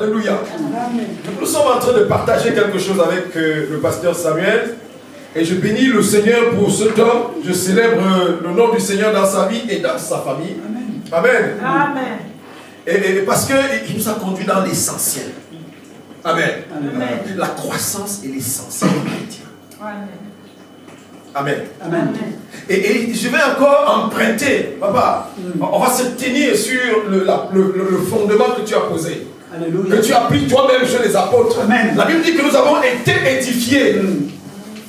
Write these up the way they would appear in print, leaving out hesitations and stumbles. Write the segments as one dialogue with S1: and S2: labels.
S1: Alléluia. Nous sommes en train de partager quelque chose avec le pasteur Samuel. Et je bénis le Seigneur pour cet homme. Je célèbre le nom du Seigneur dans sa vie et dans sa famille. Amen. Amen. Et parce qu'il nous a conduits dans l'essentiel. Amen. Amen. La croissance est l'essentiel chrétien. Amen. Amen. Et je vais encore emprunter, papa. On va se tenir sur le fondement que tu as posé. Alléluia. Que tu as pris toi-même chez les apôtres. Amen. La Bible dit que nous avons été édifiés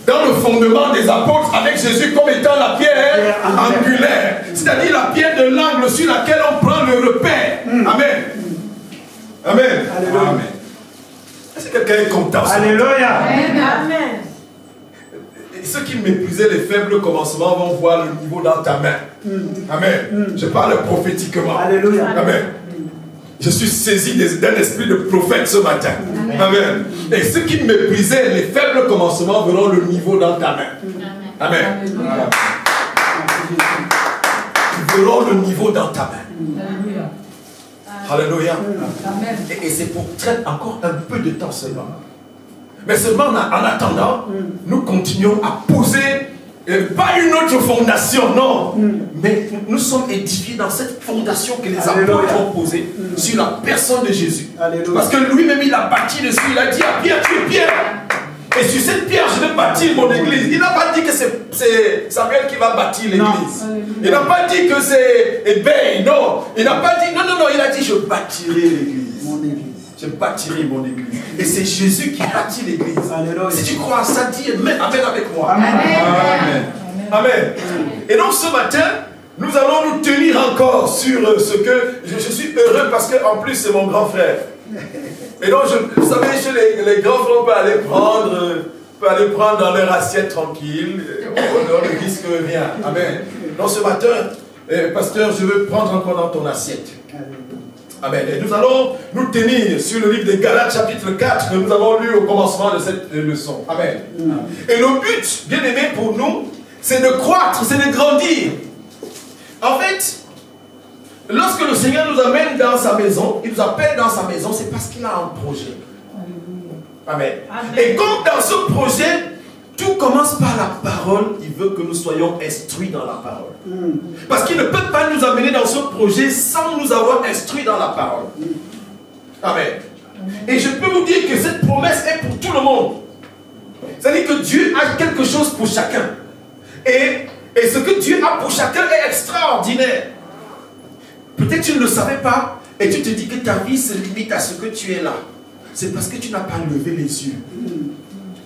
S1: dans le fondement des apôtres avec Jésus comme étant la pierre angulaire. C'est-à-dire la pierre de l'angle sur laquelle on prend le repère. Amen. Amen. Alléluia. Amen. Est-ce que quelqu'un est content? Alléluia. Amen. Et ceux qui méprisaient les faibles commencements vont voir le niveau dans ta main. Amen. Je parle prophétiquement. Alléluia. Amen. Je suis saisi d'un esprit de prophète ce matin. Amen. Et ceux qui méprisaient les faibles commencements verront le niveau dans ta main. Amen. Amen. Ils verront le niveau dans ta main. Alléluia. Et c'est pour traiter encore un peu de temps seulement. Mais seulement en attendant, nous continuons à poser pas une autre fondation, non. Mais nous sommes édifiés dans cette fondation que les apôtres ont posée sur la personne de Jésus. Alléluia. Parce que lui-même, il a bâti dessus. Il a dit à Pierre, tu es Pierre. Et sur cette pierre, je vais bâtir mon église. Il n'a pas dit que c'est Samuel qui va bâtir l'église. Il n'a pas dit que c'est Ebey. Non. Il n'a pas dit, non. Il a dit, je bâtirai l'église. Mon église. Je bâtirai mon église. Et c'est Jésus qui bâtit l'église. Si tu crois à ça, dis Amen avec moi. Amen. Amen. Amen. Et donc ce matin, nous allons nous tenir encore sur ce que je suis heureux parce qu'en plus c'est mon grand frère. Et donc vous savez, chez les grands frères, on peut aller prendre dans leur assiette tranquille. Le risque vient. Amen. Donc ce matin, pasteur, je veux prendre encore dans ton assiette. Amen. Et nous allons nous tenir sur le livre de Galates chapitre 4 que nous avons lu au commencement de cette leçon. Amen. Et le but, bien aimé pour nous, c'est de croître, c'est de grandir. En fait, lorsque le Seigneur nous amène dans sa maison, il nous appelle dans sa maison, c'est parce qu'il a un projet. Amen. Amen. Et comme dans ce projet, tout commence par la parole, il veut que nous soyons instruits dans la parole. Parce qu'il ne peut pas nous amener dans ce projet sans nous avoir instruits dans la parole. Amen. Et je peux vous dire que cette promesse est pour tout le monde. C'est-à-dire que Dieu a quelque chose pour chacun. Et ce que Dieu a pour chacun est extraordinaire. Peut-être tu ne le savais pas et tu te dis que ta vie se limite à ce que tu es là. C'est parce que tu n'as pas levé les yeux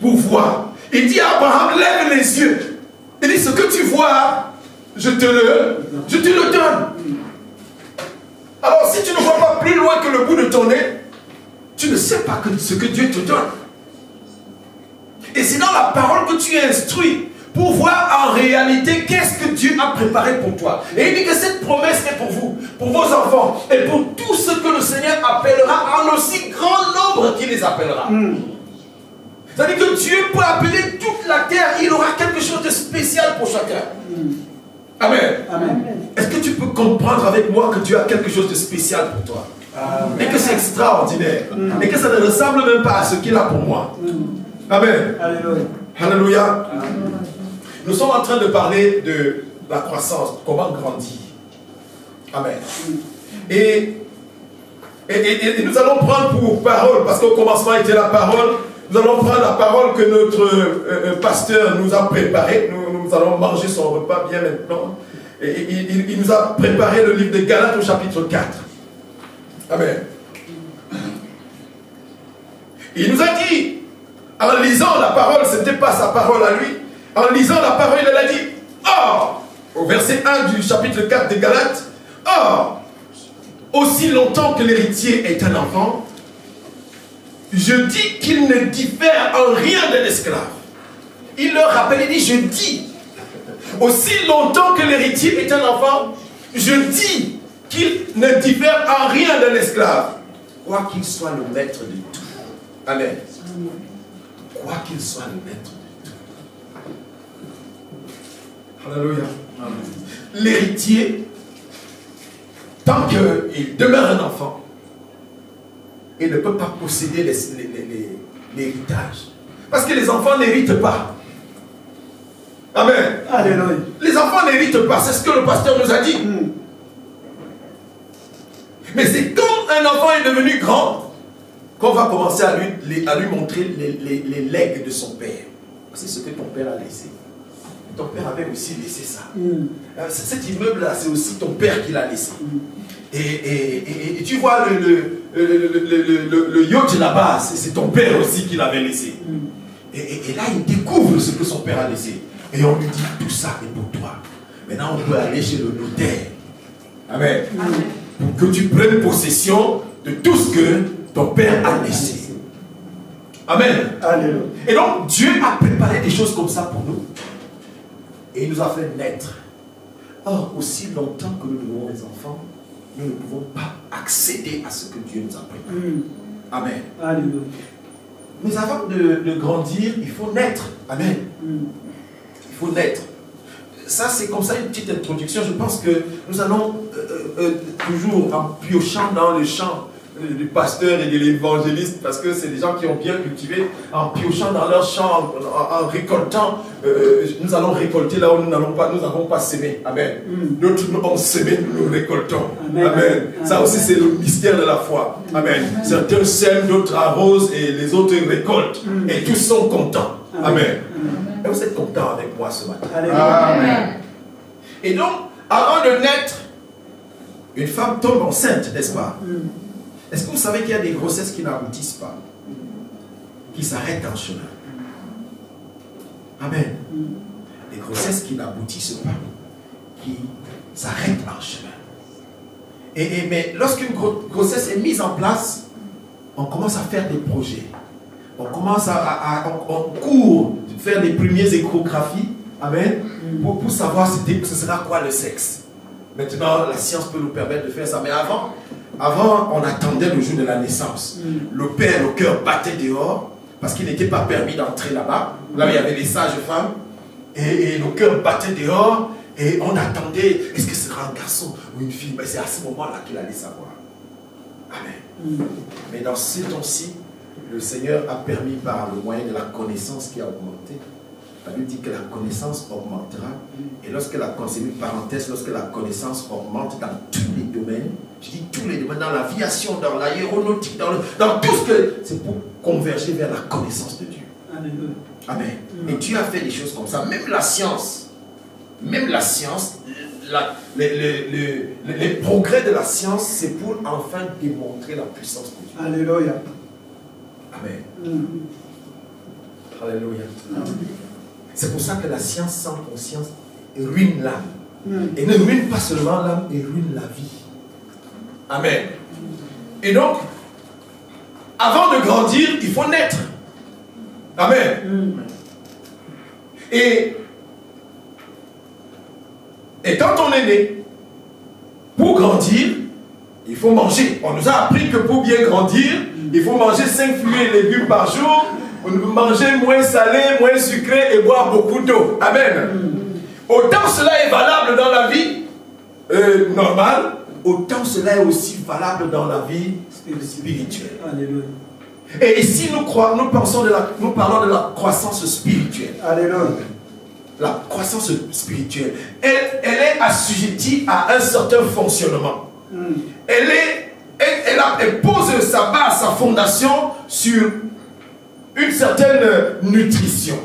S1: pour voir. Il dit à Abraham, lève les yeux. Il dit, ce que tu vois, je te le donne. Alors si tu ne vois pas plus loin que le bout de ton nez, tu ne sais pas ce que Dieu te donne. Et c'est dans la parole que tu es instruit pour voir en réalité qu'est-ce que Dieu a préparé pour toi. Et il dit que cette promesse est pour vous, pour vos enfants, et pour tous ceux que le Seigneur appellera, en aussi grand nombre qu'il les appellera. C'est-à-dire que Dieu peut appeler toute la terre, il aura quelque chose de spécial pour chacun. Amen. Amen. Est-ce que tu peux comprendre avec moi que Dieu a quelque chose de spécial pour toi? Amen. Et que c'est extraordinaire. Et que ça ne ressemble même pas à ce qu'il a pour moi. Amen. Alléluia. Alléluia. Nous sommes en train de parler de la croissance, comment grandir. Amen. Et nous allons prendre pour parole, parce qu'au commencement était la parole, nous allons prendre la parole que notre pasteur nous a préparée. Nous allons manger son repas bien maintenant. Et il nous a préparé le livre de Galates au chapitre 4. Amen. Il nous a dit, en lisant la parole, ce n'était pas sa parole à lui, en lisant la parole, il a dit, or, au verset 1 du chapitre 4 de Galates, or, aussi longtemps que l'héritier est un enfant, je dis qu'il ne diffère en rien de l'esclave. Il leur rappelle, il dit, je dis, aussi longtemps que l'héritier est un enfant, je dis qu'il ne diffère en rien de l'esclave, quoi qu'il soit le maître de tout. Amen. Quoi qu'il soit le maître de tout. Alléluia. L'héritier, tant qu'il demeure un enfant, et ne peut pas posséder l'héritage. Parce que les enfants n'héritent pas. Amen.
S2: Alléluia.
S1: Les enfants n'héritent pas, c'est ce que le pasteur nous a dit. Mais c'est quand un enfant est devenu grand qu'on va commencer à lui montrer les legs de son père. C'est ce que ton père a laissé. Ton père avait aussi laissé ça. Cet immeuble-là, c'est aussi ton père qui l'a laissé. Et tu vois le yacht là-bas, c'est ton père aussi qui l'avait laissé. Et là, il découvre ce que son père a laissé. Et on lui dit, tout ça est pour toi. Maintenant, on peut aller chez le notaire. Amen. Pour que tu prennes possession de tout ce que ton père a laissé. Amen.
S2: Alléluia.
S1: Et donc, Dieu a préparé des choses comme ça pour nous. Et il nous a fait naître. Or, aussi longtemps que nous demeurons les enfants, nous ne pouvons pas accéder à ce que Dieu nous a préparé. Amen.
S2: Alléluia.
S1: Mais avant de grandir, il faut naître. Amen. Il faut naître. Ça, c'est comme ça une petite introduction. Je pense que nous allons toujours en piochant dans le champ du pasteur et de l'évangéliste, parce que c'est des gens qui ont bien cultivé, en piochant dans leur champ, en récoltant, nous allons récolter là où nous n'avons pas sémé. Amen. D'autres ont sémé, nous récoltons. Amen. Amen. Ça aussi c'est le mystère de la foi. Amen. Certains sèment, d'autres arrosent et les autres récoltent. Et tous sont contents. Amen. Et vous êtes contents avec moi ce matin.
S2: Amen.
S1: Et donc, avant de naître, une femme tombe enceinte, n'est-ce pas? Est-ce que vous savez qu'il y a des grossesses qui n'aboutissent pas, qui s'arrêtent en chemin? Amen. Des grossesses qui n'aboutissent pas, qui s'arrêtent en chemin. Mais lorsqu'une grossesse est mise en place, on commence à faire des projets. On commence on court faire les premières échographies. Amen. Pour savoir ce sera quoi le sexe. Maintenant, la science peut nous permettre de faire ça. Mais avant, on attendait le jour de la naissance. Le père, le cœur battait dehors, parce qu'il n'était pas permis d'entrer là-bas. Là, il y avait les sages femmes. Et le cœur battait dehors. Et on attendait, est-ce que ce sera un garçon ou une fille? Mais c'est à ce moment-là qu'il allait savoir. Amen. Mais dans ces temps-ci, le Seigneur a permis par le moyen de la connaissance qui a augmenté. La Bible dit que la connaissance augmentera. Et lorsque la connaissance augmente dans tous les domaines, je dis tous les domaines, dans l'aviation, dans l'aéronautique, dans tout ce que... C'est pour converger vers la connaissance de Dieu. Amen. Amen. Et Dieu a fait des choses comme ça. Même la science, les progrès de la science, c'est pour enfin démontrer la puissance de Dieu.
S2: Alléluia.
S1: Amen. Alléluia. C'est pour ça que la science sans conscience ruine l'âme. Et ne ruine pas seulement l'âme, elle ruine la vie. Amen. Et donc, avant de grandir, il faut naître. Amen. Et quand on est né, pour grandir, il faut manger. On nous a appris que pour bien grandir, il faut manger 5 fruits et légumes par jour, manger moins salé, moins sucré et boire beaucoup d'eau. Amen. Autant cela est valable dans la vie normale, autant cela est aussi valable dans la vie spirituelle. Alléluia. Et ici, nous parlons de la croissance spirituelle. Alléluia. La croissance spirituelle, elle est assujettie à un certain fonctionnement. Elle pose sa base, sa fondation sur une certaine nutrition.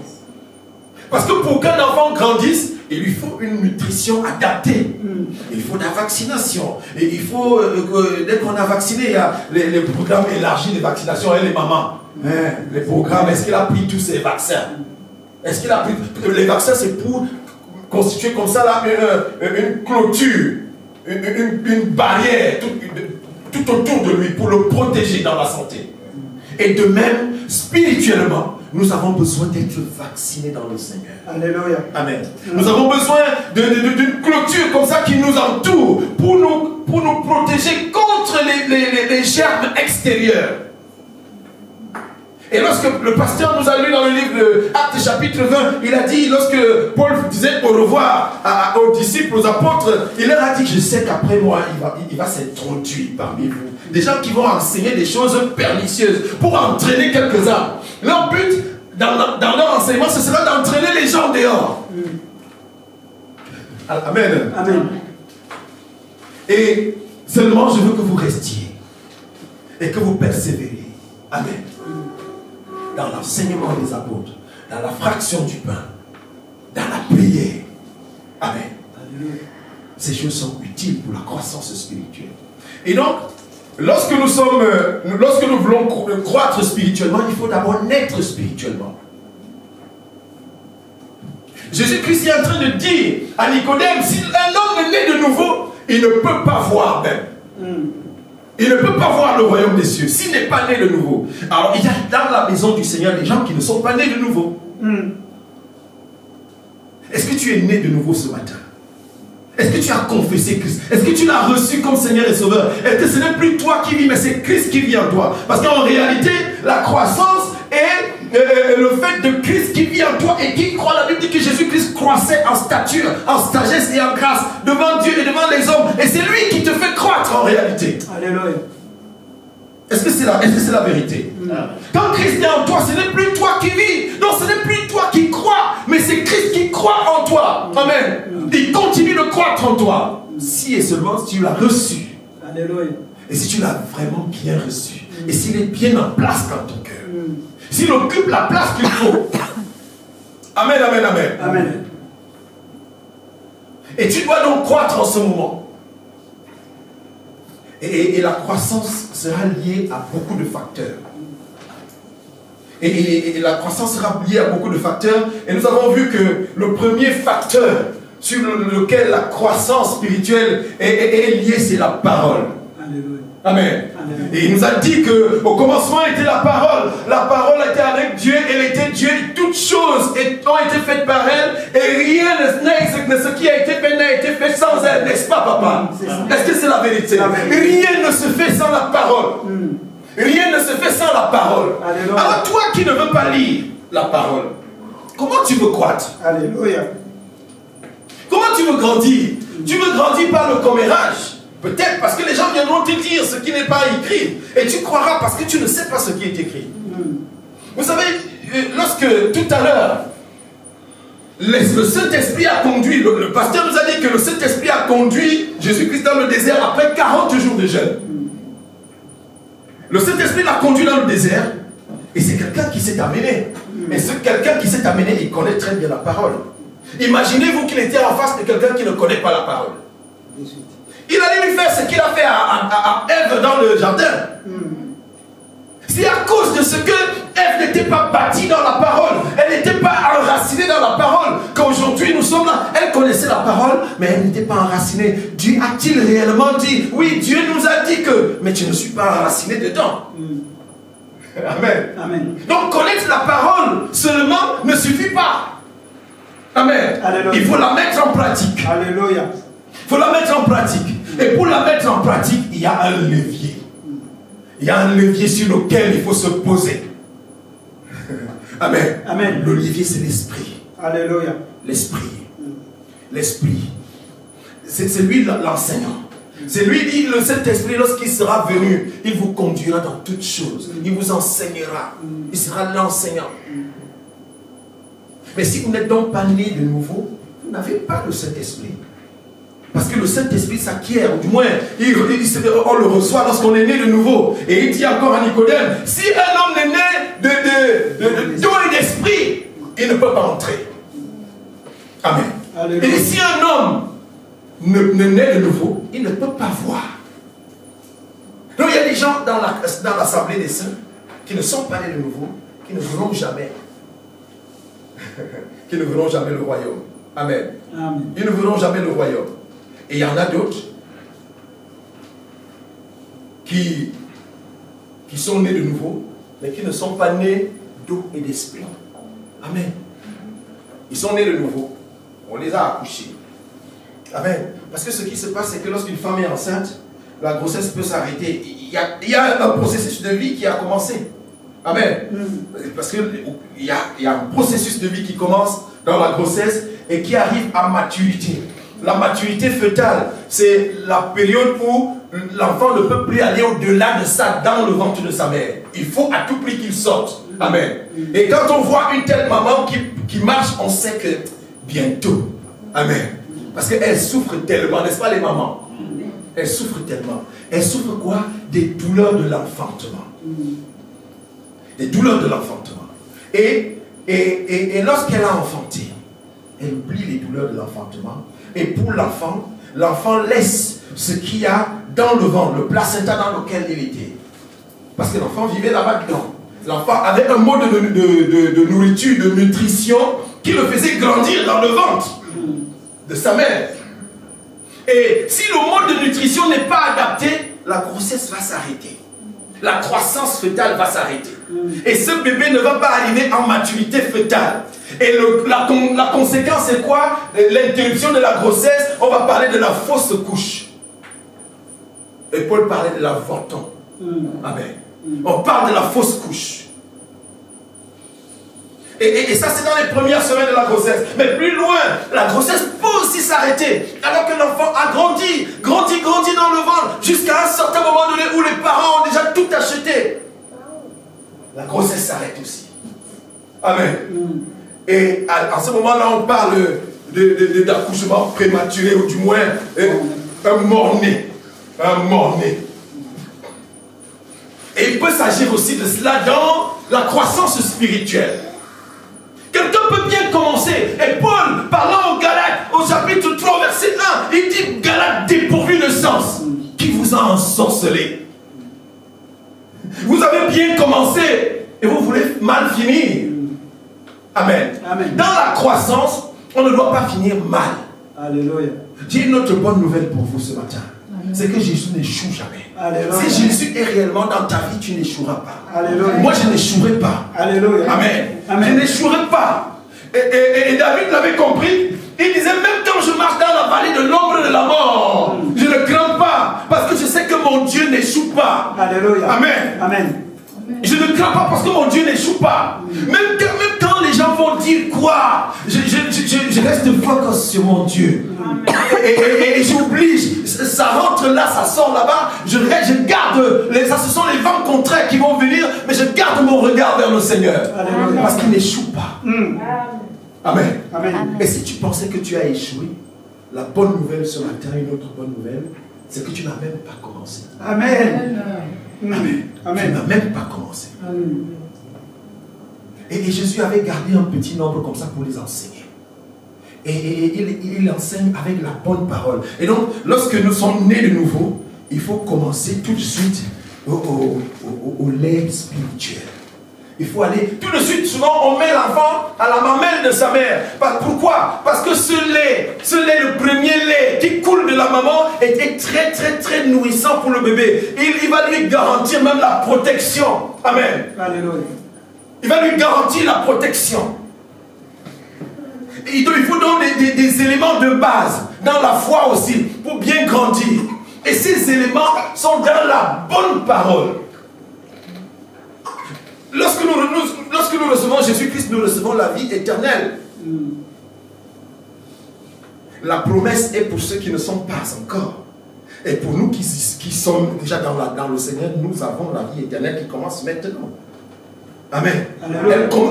S1: Parce que pour qu'un enfant grandisse, il lui faut une nutrition adaptée. Il faut de la vaccination. Et il faut, dès qu'on a vacciné, il y a les programmes élargis de vaccination. Et les mamans, les programmes, est-ce qu'il a pris tous ces vaccins? Est-ce qu'il a pris... Les vaccins, c'est pour constituer comme ça là, une clôture, une barrière tout autour de lui pour le protéger dans la santé. Et de même, spirituellement, nous avons besoin d'être vaccinés dans le Seigneur. Alléluia. Amen. Nous avons besoin d'une clôture comme ça qui nous entoure pour nous protéger contre les germes extérieurs. Et lorsque le pasteur nous a lu dans le livre de Actes chapitre 20, il a dit, lorsque Paul disait au revoir aux disciples, aux apôtres, il leur a dit, je sais qu'après moi, il va s'introduire parmi vous. Des gens qui vont enseigner des choses pernicieuses pour entraîner quelques-uns. Leur but, dans leur enseignement, ce sera d'entraîner les gens dehors. Amen.
S2: Amen.
S1: Et seulement, je veux que vous restiez et que vous persévériez. Amen. Dans l'enseignement des apôtres, dans la fraction du pain, dans la prière. Amen. Ces choses sont utiles pour la croissance spirituelle. Et donc, lorsque nous voulons croître spirituellement, il faut d'abord naître spirituellement. Jésus-Christ est en train de dire à Nicodème, si un homme est né de nouveau, il ne peut pas voir même. Il ne peut pas voir le royaume des cieux s'il n'est pas né de nouveau. Alors, il y a dans la maison du Seigneur des gens qui ne sont pas nés de nouveau. Est-ce que tu es né de nouveau ce matin? Est-ce que tu as confessé Christ? Est-ce que tu l'as reçu comme Seigneur et Sauveur? Est-ce que ce n'est plus toi qui vis, mais c'est Christ qui vit en toi? Parce qu'en réalité, la croissance est le fait de Christ qui vit en toi et qui croit. La Bible dit que Jésus-Christ croissait en stature, en sagesse et en grâce devant Dieu et devant les hommes. Et c'est lui qui te fait croître en réalité.
S2: Alléluia.
S1: Est-ce que c'est la vérité? Quand Christ est en toi, ce n'est plus toi qui vis. Non, ce n'est plus toi qui crois, mais c'est Christ qui croit en toi. Amen. Il continue de croître en toi. Si et seulement si tu l'as reçu.
S2: Alléluia.
S1: Et si tu l'as vraiment bien reçu. Et s'il est bien en place dans ton cœur. S'il occupe la place qu'il faut. Amen, amen, amen.
S2: Amen.
S1: Et tu dois donc croître en ce moment. Et la croissance sera liée à beaucoup de facteurs. Et la croissance sera liée à beaucoup de facteurs. Et nous avons vu que le premier facteur sur lequel la croissance spirituelle est liée, c'est la parole.
S2: Alléluia.
S1: Amen.
S2: Amen.
S1: Et il nous a dit qu'au commencement était la parole. La parole était avec Dieu, elle était Dieu. Toutes choses ont été faites par elle. Et rien de ce qui a été fait n'a été fait sans elle. N'est-ce pas, papa? Est-ce que c'est la vérité? Rien ne se fait sans la parole. Rien ne se fait sans la parole.
S2: Alléluia.
S1: Alors toi qui ne veux pas lire la parole, comment tu veux croître?
S2: Alléluia.
S1: Comment tu veux grandir? Tu veux grandir par le commérage. Peut-être parce que les gens viendront te dire ce qui n'est pas écrit. Et tu croiras parce que tu ne sais pas ce qui est écrit. Vous savez, lorsque tout à l'heure, le Saint-Esprit a conduit, le pasteur nous a dit que le Saint-Esprit a conduit Jésus-Christ dans le désert après 40 jours de jeûne. Le Saint-Esprit l'a conduit dans le désert et c'est quelqu'un qui s'est amené. Et ce quelqu'un qui s'est amené, il connaît très bien la parole. Imaginez-vous qu'il était en face de quelqu'un qui ne connaît pas la parole. Il allait lui faire ce qu'il a fait à Ève dans le jardin. C'est à cause de ce que Ève n'était pas bâtie dans la parole. Elle n'était pas enracinée dans la parole. Qu'aujourd'hui nous sommes là. Elle connaissait la parole, mais elle n'était pas enracinée. Dieu a-t-il réellement dit? Oui, Dieu nous a dit que. Mais tu ne suis pas enraciné dedans. Amen.
S2: Amen.
S1: Donc connaître la parole seulement ne suffit pas. Amen.
S2: Alléluia.
S1: Il faut la mettre en pratique.
S2: Alléluia.
S1: Il faut la mettre en pratique. Et pour la mettre en pratique, il y a un levier. Il y a un levier sur lequel il faut se poser. Amen.
S2: Amen.
S1: Le levier, c'est l'esprit.
S2: Alléluia.
S1: L'esprit. L'esprit. C'est lui l'enseignant. C'est lui, dit le Saint-Esprit, lorsqu'il sera venu, il vous conduira dans toutes choses. Il vous enseignera. Il sera l'enseignant. Mais si vous n'êtes donc pas né de nouveau, vous n'avez pas le Saint-Esprit. Parce que le Saint-Esprit s'acquiert, ou du moins, on le reçoit lorsqu'on est né de nouveau. Et il dit encore à Nicodème, si un homme est né d'eau et d'esprit, il ne peut pas entrer. Amen. Alléluia. Et si un homme ne naît de nouveau, il ne peut pas voir. Donc il y a des gens dans l'assemblée des saints qui ne sont pas nés de nouveau, qui ne verront jamais. Qui ne verront jamais le royaume. Amen. Amen. Ils ne verront jamais le royaume. Et il y en a d'autres qui sont nés de nouveau, mais qui ne sont pas nés d'eau et d'esprit. Amen. Ils sont nés de nouveau. On les a accouchés. Amen. Parce que ce qui se passe, c'est que lorsqu'une femme est enceinte, la grossesse peut s'arrêter. Il y a un processus de vie qui a commencé. Amen. Parce qu'il y a un processus de vie qui commence dans la grossesse et qui arrive à maturité. La maturité fœtale, c'est la période où l'enfant ne peut plus aller au-delà de ça dans le ventre de sa mère. Il faut à tout prix qu'il sorte. Amen. Et quand on voit une telle maman qui marche, on sait que bientôt. Amen. Parce qu'elle souffre tellement, n'est-ce pas les mamans? Elle souffre tellement. Elle souffre quoi? Des douleurs de l'enfantement. Des douleurs de l'enfantement. Et lorsqu'elle a enfanté, elle oublie les douleurs de l'enfantement. Et pour l'enfant, l'enfant laisse ce qu'il y a dans le ventre, le placenta dans lequel il était. Parce que l'enfant vivait là-bas dedans. L'enfant avait un mode de nourriture, de nutrition qui le faisait grandir dans le ventre de sa mère. Et si le mode de nutrition n'est pas adapté, la grossesse va s'arrêter. La croissance fœtale va s'arrêter. Et ce bébé ne va pas arriver en maturité fœtale. Et la conséquence c'est quoi? L'interruption de la grossesse, on va parler de la fausse couche. Et Paul parlait de l'avorton. Amen. On parle de la fausse couche. Et ça c'est dans les premières semaines de la grossesse. Mais plus loin, la grossesse peut aussi s'arrêter. Alors que l'enfant a grandi dans le ventre, jusqu'à un certain moment donné où les parents ont déjà tout acheté. La grossesse s'arrête aussi. Amen. Et à ce moment-là, on parle d'accouchement prématuré, ou du moins un mort-né. Un mort-né. Et il peut s'agir aussi de cela dans la croissance spirituelle. Quelqu'un peut bien commencer. Et Paul, parlant aux Galates, au chapitre 3, verset 1, il dit: Galates dépourvus de sens, qui vous a ensorcelé. Vous avez bien commencé et vous voulez mal finir. Amen. Amen. Dans la croissance, on ne doit pas finir mal. Alléluia. J'ai une autre bonne nouvelle pour vous ce matin. C'est que Jésus n'échoue jamais. Alléluia. Si Jésus est réellement dans ta vie, tu n'échoueras pas. Alléluia. Moi, je n'échouerai pas. Alléluia. Amen. Amen. Je n'échouerai pas. Et David l'avait compris. Il disait: même quand je marche dans la vallée de l'ombre de la mort, je ne crains pas, parce que je sais que mon Dieu n'échoue pas. Alléluia. Amen. Amen. Je ne crains pas parce que mon Dieu n'échoue pas. Même quand les gens vont dire quoi, je reste focus sur mon Dieu. Et j'oublie, ça rentre là, ça sort là-bas. Je garde, ça ce sont les vents contraires qui vont venir, mais je garde mon regard vers le Seigneur. Alléluia. Parce qu'il n'échoue pas. Amen. Amen. Et si tu pensais que tu as échoué, la bonne nouvelle ce matin, une autre bonne nouvelle, c'est que tu n'as même pas commencé. Amen. Amen. Amen. Tu n'as même pas commencé. Amen. Et Jésus avait gardé un petit nombre comme ça pour les enseigner. Et il enseigne avec la bonne parole. Et donc, lorsque nous sommes nés de nouveau, il faut commencer tout de suite au lait spirituel. Il faut aller tout de suite. Souvent, on met l'enfant à la mamelle de sa mère. Pourquoi? Parce que ce lait, le premier lait qui coule de la maman, est très, très, très nourrissant pour le bébé. Il va lui garantir même la protection. Amen. Alléluia. Il va lui garantir la protection. Il faut donc des éléments de base dans la foi aussi pour bien grandir. Et ces éléments sont dans la bonne parole. Lorsque nous recevons Jésus-Christ, nous recevons la vie éternelle. La promesse est pour ceux qui ne sont pas encore. Et pour nous qui sommes déjà dans le Seigneur, nous avons la vie éternelle qui commence maintenant. Amen.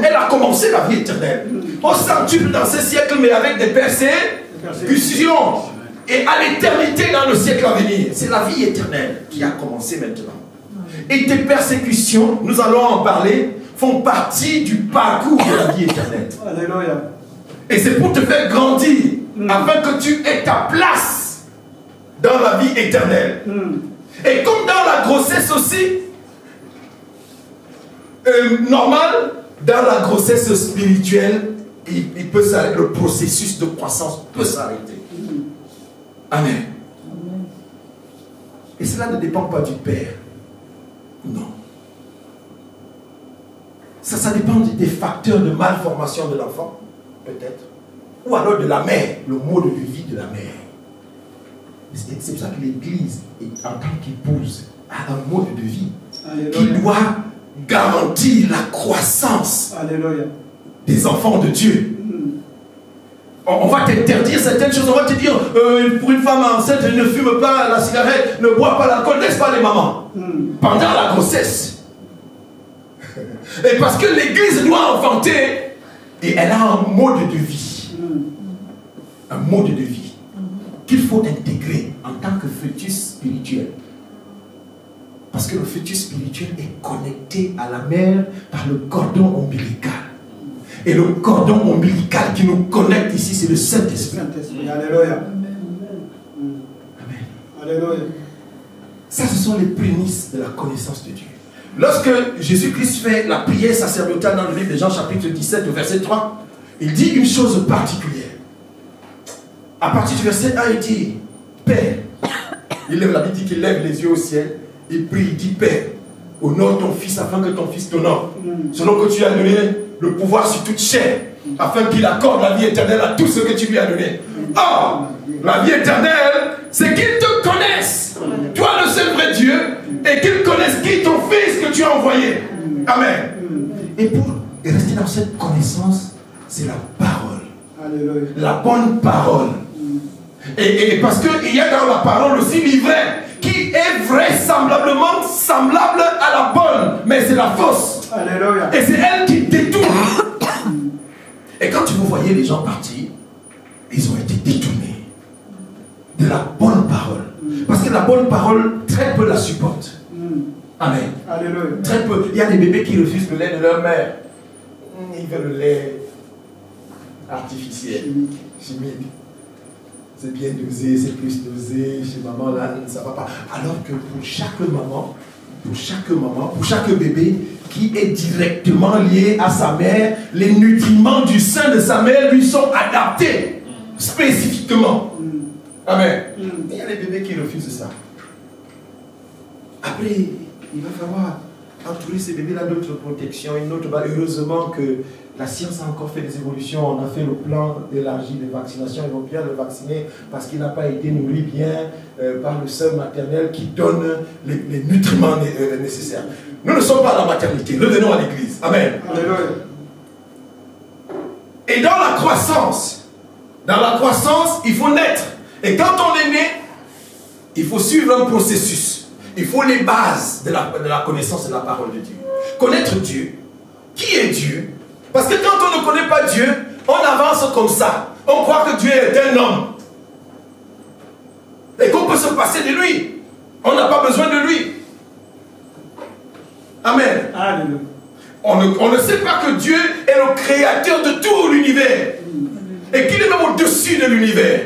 S1: Elle a commencé la vie éternelle. Au centuple dans ce siècle, mais avec des persécutions. Et à l'éternité dans le siècle à venir. C'est la vie éternelle qui a commencé maintenant. Et tes persécutions, nous allons en parler, font partie du parcours de la vie éternelle. Alléluia. Et c'est pour te faire grandir, afin que tu aies ta place dans la vie éternelle. Et comme dans la grossesse aussi, normal, dans la grossesse spirituelle, il peut s'arrêter, le processus de croissance peut s'arrêter. Amen. Et cela ne dépend pas du père. Non. Ça dépend des facteurs de malformation de l'enfant, peut-être. Ou alors de la mère, le mode de vie de la mère. C'est pour ça que l'Église, en tant qu'épouse, a un mode de vie qui doit garantir la croissance des enfants de Dieu. On va t'interdire certaines choses. On va te dire, pour une femme enceinte, ne fume pas la cigarette, ne bois pas l'alcool, n'est-ce pas les mamans? Pendant la grossesse. Et parce que l'église doit enfanter, et elle a un mode de vie. Un mode de vie qu'il faut intégrer en tant que fœtus spirituel. Parce que le fœtus spirituel est connecté à la mère par le cordon ombilical. Et le cordon ombilical qui nous connecte ici, c'est le Saint-Esprit.
S2: Alléluia.
S1: Amen.
S2: Alléluia.
S1: Ça, ce sont les prémices de la connaissance de Dieu. Lorsque Jésus-Christ fait la prière sacerdotale dans le livre de Jean chapitre 17, verset 3, il dit une chose particulière. À partir du verset 1, il dit, Père, il lève la Bible, dit qu'il lève les yeux au ciel, il prie, il dit, Père, honore ton Fils afin que ton Fils t'honore, selon que tu as donné le pouvoir sur toute chair, afin qu'il accorde la vie éternelle à tout ce que tu lui as donné. Or, la vie éternelle, c'est qu'ils te connaissent, toi le seul vrai Dieu, et qu'ils connaissent qui ton Fils que tu as envoyé. Amen. Et pour rester dans cette connaissance, c'est la parole.
S2: Alléluia.
S1: La bonne parole. Et parce qu'il y a dans la parole aussi l'ivraie qui est vraisemblablement semblable à la bonne, mais c'est la fausse.
S2: Alléluia.
S1: Et c'est elle qui détourne. Et quand vous voyez les gens partir, ils ont été détournés de la bonne parole. Parce que la bonne parole, très peu la supportent. Amen.
S2: Alléluia.
S1: Très peu. Il y a des bébés qui refusent le lait de leur mère. Ils veulent le lait artificiel, chimique. C'est bien dosé, c'est plus dosé. Chez maman, là, ça ne va pas. Alors que pour chaque maman, pour chaque bébé qui est directement lié à sa mère, les nutriments du sein de sa mère lui sont adaptés spécifiquement. Amen. Il y a des bébés qui refusent ça. Après, il va falloir entourer ces bébés-là d'autres protections, une autre. Heureusement que la science a encore fait des évolutions. On a fait le plan élargi de vaccination. Ils vont bien le vacciner parce qu'il n'a pas été nourri bien par le sein maternel qui donne les nutriments nécessaires. Nous ne sommes pas à la maternité. Revenons à l'église. Amen.
S2: Alléluia.
S1: Et dans la croissance, il faut naître. Et quand on est né, il faut suivre un processus. Il faut les bases de la connaissance de la parole de Dieu. Connaître Dieu. Qui est Dieu? Parce que quand on ne connaît pas Dieu, on avance comme ça. On croit que Dieu est un homme. Et qu'on peut se passer de lui. On n'a pas besoin de lui. Amen.
S2: Alléluia.
S1: On ne sait pas que Dieu est le créateur de tout l'univers. Et qu'il est même au-dessus de l'univers.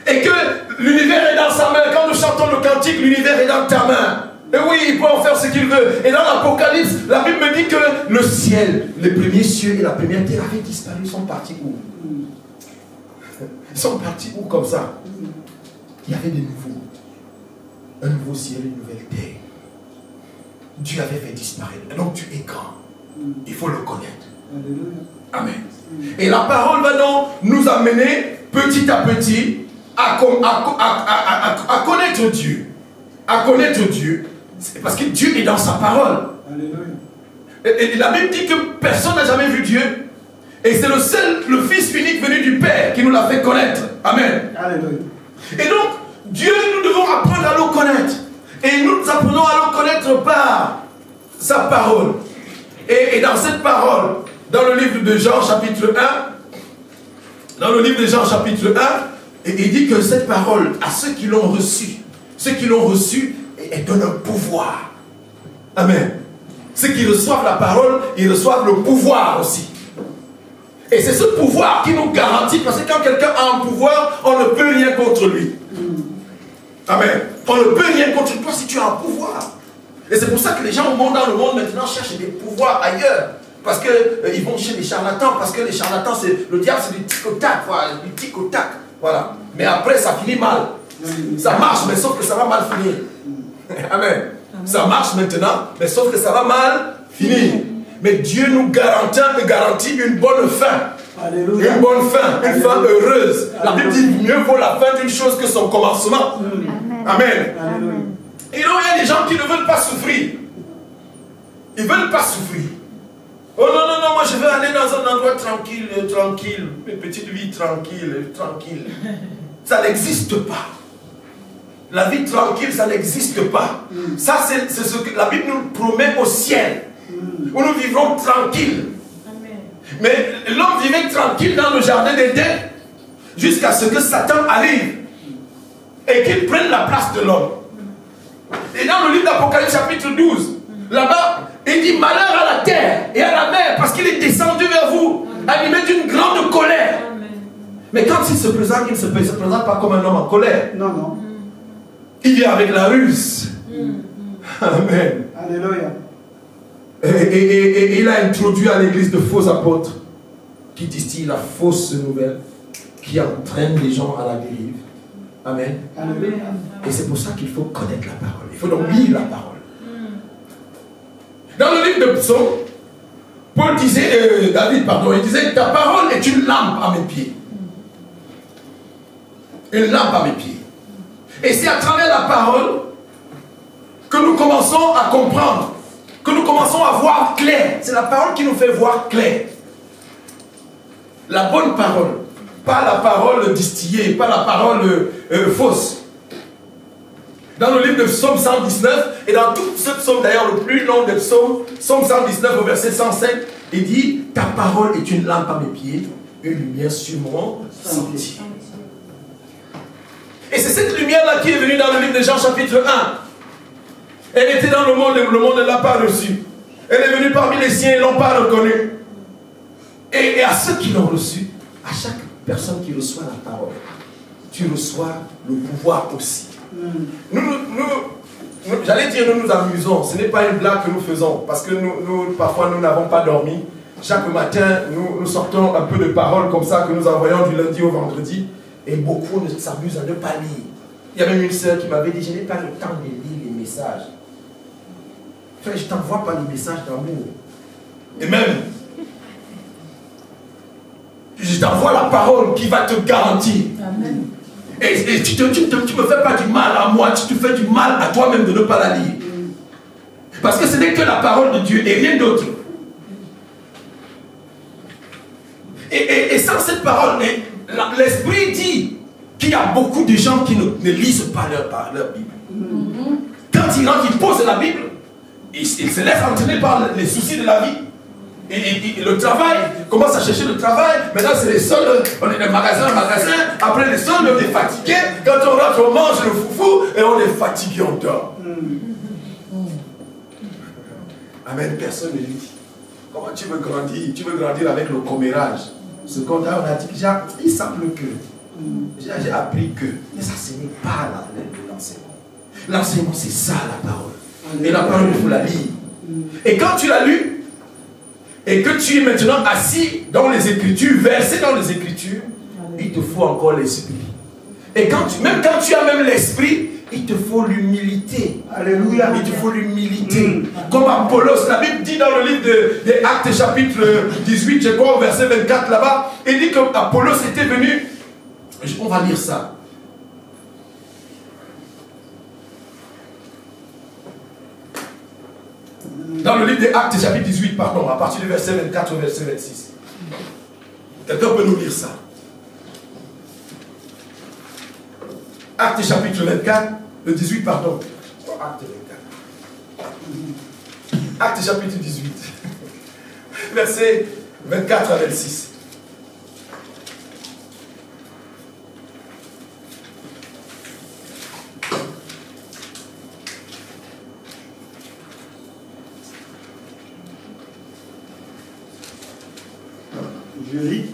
S1: Et que l'univers est dans sa main. Quand nous chantons le cantique, l'univers est dans ta main. Et oui, il peut en faire ce qu'il veut. Et dans l'Apocalypse, la Bible me dit que le ciel, les premiers cieux et la première terre avaient disparu. Ils sont partis où? Ils sont partis où comme ça? Il y avait des nouveaux. Un nouveau ciel, une nouvelle terre. Dieu avait fait disparaître. Et donc tu es grand. Il faut le connaître. Amen. Et la parole va donc nous amener petit à petit à connaître Dieu. À connaître Dieu. C'est parce que Dieu est dans sa parole. Et la Bible dit que personne n'a jamais vu Dieu. Et c'est le Fils unique venu du Père qui nous l'a fait connaître. Amen.
S2: Alléluia.
S1: Et donc, Dieu, nous devons apprendre à le connaître. Et nous apprenons à le connaître par sa parole. Et dans cette parole, dans le livre de Jean chapitre 1, il dit que cette parole, à ceux qui l'ont reçue, elle donne un pouvoir. Amen. Ceux qui reçoivent la parole, ils reçoivent le pouvoir aussi. Et c'est ce pouvoir qui nous garantit, parce que quand quelqu'un a un pouvoir, on ne peut rien contre lui. Amen. On ne peut rien contre toi si tu as un pouvoir. Et c'est pour ça que les gens dans le monde maintenant cherchent des pouvoirs ailleurs. Parce qu'ils vont chez les charlatans, parce que les charlatans, le diable, c'est du tic-au-tac, voilà, du tic-au-tac. Voilà. Mais après, ça finit mal. Ça marche, mais sauf que ça va mal finir. Amen. Ça marche maintenant, mais sauf que ça va mal finir. Mais Dieu nous garantit une bonne fin. Alléluia. Une bonne fin, une fin heureuse. La Bible dit mieux vaut la fin d'une chose que son commencement. Amen. Amen. Et donc il y a des gens qui ne veulent pas souffrir. Ils ne veulent pas souffrir. Oh non, non, non, moi je veux aller dans un endroit tranquille, tranquille, une petite vie tranquille, tranquille. Ça n'existe pas. La vie tranquille, ça n'existe pas. Ça, c'est ce que la Bible nous promet au ciel, où nous vivrons tranquilles. Mais l'homme vivait tranquille dans le jardin d'Éden jusqu'à ce que Satan arrive et qu'il prenne la place de l'homme. Et dans le livre d'Apocalypse chapitre 12, là-bas, il dit malheur à la terre et à la mer parce qu'il est descendu vers vous, animé d'une grande colère. Mais quand il se présente, il ne se présente pas comme un homme en colère.
S2: Non, non.
S1: Il vient avec la ruse. Amen.
S2: Alléluia.
S1: Et il a introduit à l'église de faux apôtres qui distillent la fausse nouvelle, qui entraîne les gens à la dérive. Amen.
S2: Alléluia.
S1: Et c'est pour ça qu'il faut connaître la parole. Il faut donc lire la parole. Dans le livre de Psaume, Paul disait, David, pardon, il disait, ta parole est une lampe à mes pieds. Une lampe à mes pieds. Et c'est à travers la parole que nous commençons à comprendre, que nous commençons à voir clair. C'est la parole qui nous fait voir clair. La bonne parole, pas la parole distillée, pas la parole fausse. Dans le livre de Psaume 119, et dans tout ce psaume d'ailleurs le plus long des psaumes, Psaume 119 au verset 105, il dit, ta parole est une lampe à mes pieds, une lumière sur mon sentier. Et c'est cette lumière-là qui est venue dans le livre de Jean chapitre 1. Elle était dans le monde ne l'a pas reçue. Elle est venue parmi les siens, ils ne l'ont pas reconnue. Et à ceux qui l'ont reçue, à chaque personne qui reçoit la parole, tu reçois le pouvoir aussi. J'allais dire, nous nous amusons. Ce n'est pas une blague que nous faisons. Parce que parfois, nous n'avons pas dormi. Chaque matin, nous sortons un peu de paroles comme ça que nous envoyons du lundi au vendredi. Et beaucoup s'amusent à ne pas lire. Il y a même une sœur qui m'avait dit, je n'ai pas le temps de lire les messages. Frère, je ne t'envoie pas les messages d'amour. Et même, je t'envoie la parole qui va te garantir. Amen. Et tu ne me fais pas du mal à moi, tu te fais du mal à toi-même de ne pas la lire. Parce que ce n'est que la parole de Dieu et rien d'autre. Et sans cette parole, l'Esprit dit qu'il y a beaucoup de gens qui ne lisent pas leur Bible. Quand ils rentrent, ils posent la Bible, ils se laissent entraîner par les soucis de la vie. Et le travail, commence à chercher le travail. Maintenant, c'est les soldes. On est de magasin en magasin. Après les soldes, on est fatigué. Quand on rentre, on mange le foufou et on est fatigué, on dort. Amen. Personne ne dit. Comment tu veux grandir? Tu veux grandir avec le commérage. Ce qu'on a dit, il semble que. J'ai appris que. Mais ça, ce n'est pas l'enseignement. L'enseignement, c'est ça la parole. Et la parole, il faut la lire. Et quand tu l'as lu, et que tu es maintenant assis dans les Écritures, versé dans les Écritures, il te faut encore l'Esprit. Et même quand tu as même l'Esprit, il te faut l'humilité.
S2: Alléluia.
S1: Il te faut l'humilité. Comme Apollos, la Bible dit dans le livre des Actes chapitre 18, je crois au verset 24 là-bas, il dit que Apollos était venu, on va lire ça. Dans le livre des Actes, chapitre 18, pardon, à partir du verset 24 au verset 26. Quelqu'un peut nous lire ça? Actes, chapitre 24, le 18, pardon. Actes 24. Actes, chapitre 18. Verset 24 à 26.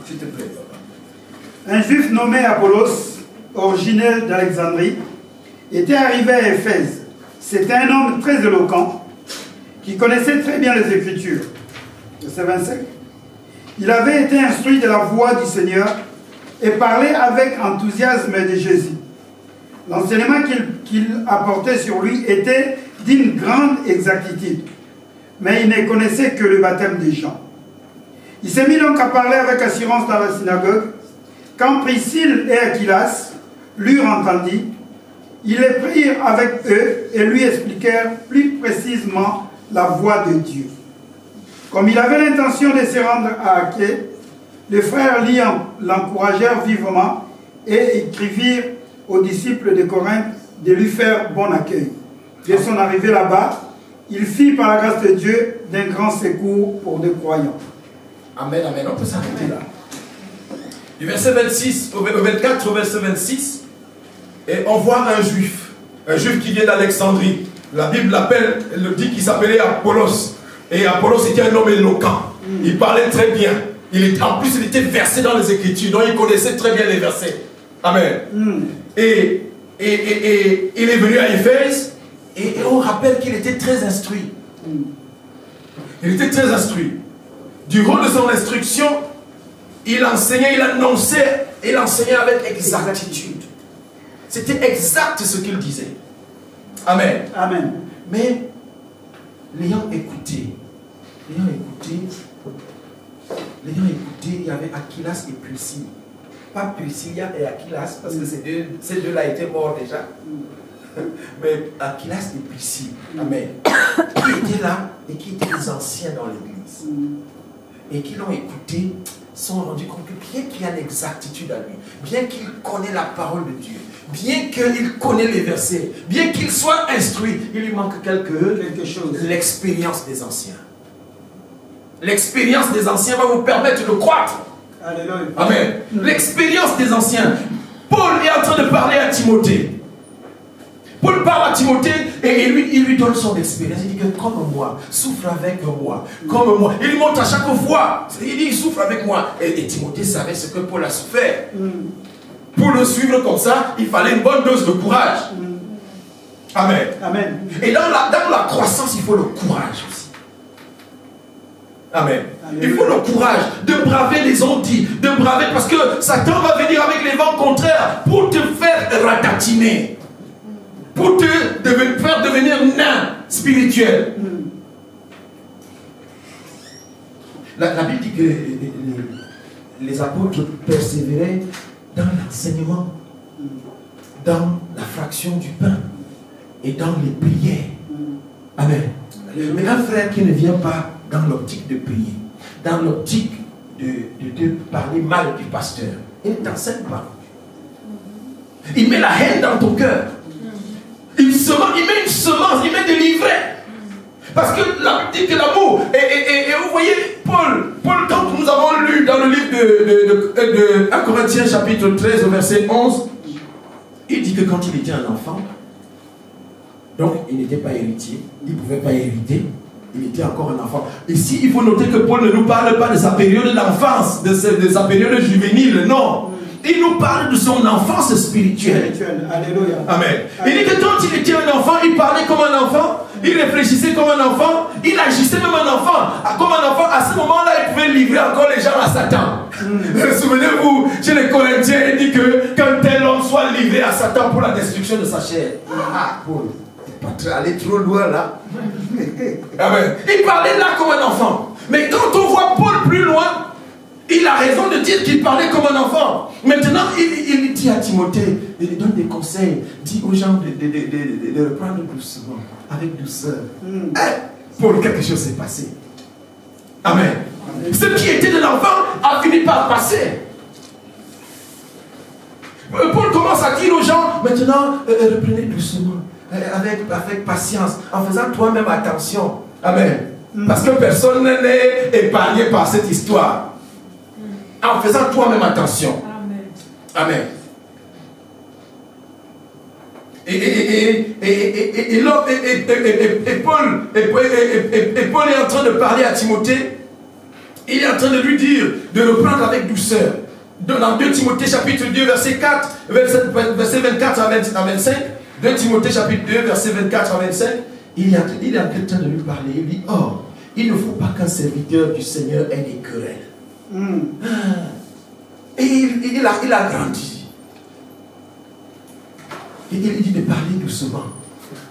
S2: S'il te plaît. Un juif nommé Apollos, originaire d'Alexandrie, était arrivé à Éphèse. C'était un homme très éloquent qui connaissait très bien les Écritures. Verset 25. Il avait été instruit de la voix du Seigneur et parlait avec enthousiasme de Jésus. L'enseignement qu'il apportait sur lui était d'une grande exactitude, mais il ne connaissait que le baptême des gens. Il s'est mis donc à parler avec assurance dans la synagogue. Quand Priscille et Aquilas l'eurent entendu, ils les prirent avec eux et lui expliquèrent plus précisément la voix de Dieu. Comme il avait l'intention de se rendre à Achaïe, les frères l'encouragèrent vivement et écrivirent aux disciples de Corinthe de lui faire bon accueil. Dès son arrivée là-bas, il fit par la grâce de Dieu d'un grand secours pour des croyants.
S1: Amen, amen. On peut s'arrêter là. Du verset 26 au 24 au verset 26, et on voit un juif qui vient d'Alexandrie. La Bible l'appelle, elle le dit qu'il s'appelait Apollos. Et Apollos était un homme éloquent. Il parlait très bien. En plus, il était versé dans les Écritures, donc il connaissait très bien les versets. Amen. Et il est venu à Éphèse, et on rappelle qu'il était très instruit. Il était très instruit. Du rôle de son instruction, il enseignait, il annonçait, il enseignait avec exactitude. C'était exact ce qu'il disait. Amen.
S2: Amen.
S1: Mais, l'ayant écouté, il y avait Aquilas et Priscille. Pas Priscilla et Aquilas, parce que ces deux-là étaient morts déjà. Mais Aquilas et Priscille, amen, qui étaient là et qui étaient les anciens dans l'église. Et qui l'ont écouté, se sont rendus compte que bien qu'il y a l'exactitude à lui, bien qu'il connaît la parole de Dieu, bien qu'il connaît les versets, bien qu'il soit instruit, il lui manque quelque chose. L'expérience des anciens. L'expérience des anciens va vous permettre de croître.
S2: Alléluia.
S1: Amen. L'expérience des anciens. Paul est en train de parler à Timothée. Paul parle à Timothée et il lui donne son expérience. Il dit que comme moi, souffre avec moi. Comme moi. Il lui montre à chaque fois. Il dit, il souffre avec moi. Et Timothée savait ce que Paul a souffert. Pour le suivre comme ça, il fallait une bonne dose de courage. Amen.
S2: Amen.
S1: Et dans la croissance, il faut le courage aussi. Amen. Il faut le courage de braver les ondits, de braver, parce que Satan va venir avec les vents contraires pour te faire ratatiner, pour te faire devenir nain spirituel. La Bible dit que les apôtres persévéraient dans l'enseignement, dans la fraction du pain et dans les prières. Amen. Mais un frère qui ne vient pas dans l'optique de prier, dans l'optique de parler mal du pasteur, il ne t'enseigne pas. Il met la haine dans ton cœur. Il met une semence, il met des livrets. Parce que la Bible dit que l'amour, et vous voyez, Paul, quand nous avons lu dans le livre de 1 Corinthiens chapitre 13 au verset 11, il dit que quand il était un enfant, donc il n'était pas héritier, il ne pouvait pas hériter, il était encore un enfant. Ici, il faut noter que Paul ne nous parle pas de sa période d'enfance, de sa période juvénile, non. Il nous parle de son enfance spirituelle.
S2: Alléluia.
S1: Amen. Il dit que quand il était un enfant, il parlait comme un enfant, il réfléchissait comme un enfant, il agissait même un enfant. Comme un enfant, à ce moment-là, il pouvait livrer encore les gens à Satan. Souvenez-vous, chez les Corinthiens, il dit que quand tel homme soit livré à Satan pour la destruction de sa chair. Paul, tu n'es pas allé trop loin là. Amen. Il parlait là comme un enfant. Mais quand on voit Paul plus loin, il a raison de dire qu'il parlait comme un enfant. Maintenant, il dit à Timothée, il donne des conseils, dit aux gens de reprendre doucement, avec douceur. Paul, quelque chose s'est passé. Amen. Ce qui était de l'enfant a fini par passer. Paul commence à dire aux gens, maintenant, reprenez doucement, avec patience, en faisant toi-même attention. Amen. Parce que personne n'est épargné par cette histoire. En faisant toi-même attention. Amen. Et Paul est en train de parler à Timothée. Il est en train de lui dire de reprendre avec douceur. Dans 2 Timothée chapitre 2 verset 4, verset 24 à 25. 2 Timothée chapitre 2 verset 24 à 25. Il est en train de lui parler. Il dit, oh, il ne faut pas qu'un serviteur du Seigneur ait des querelles. Et il a grandi. Il dit de parler doucement.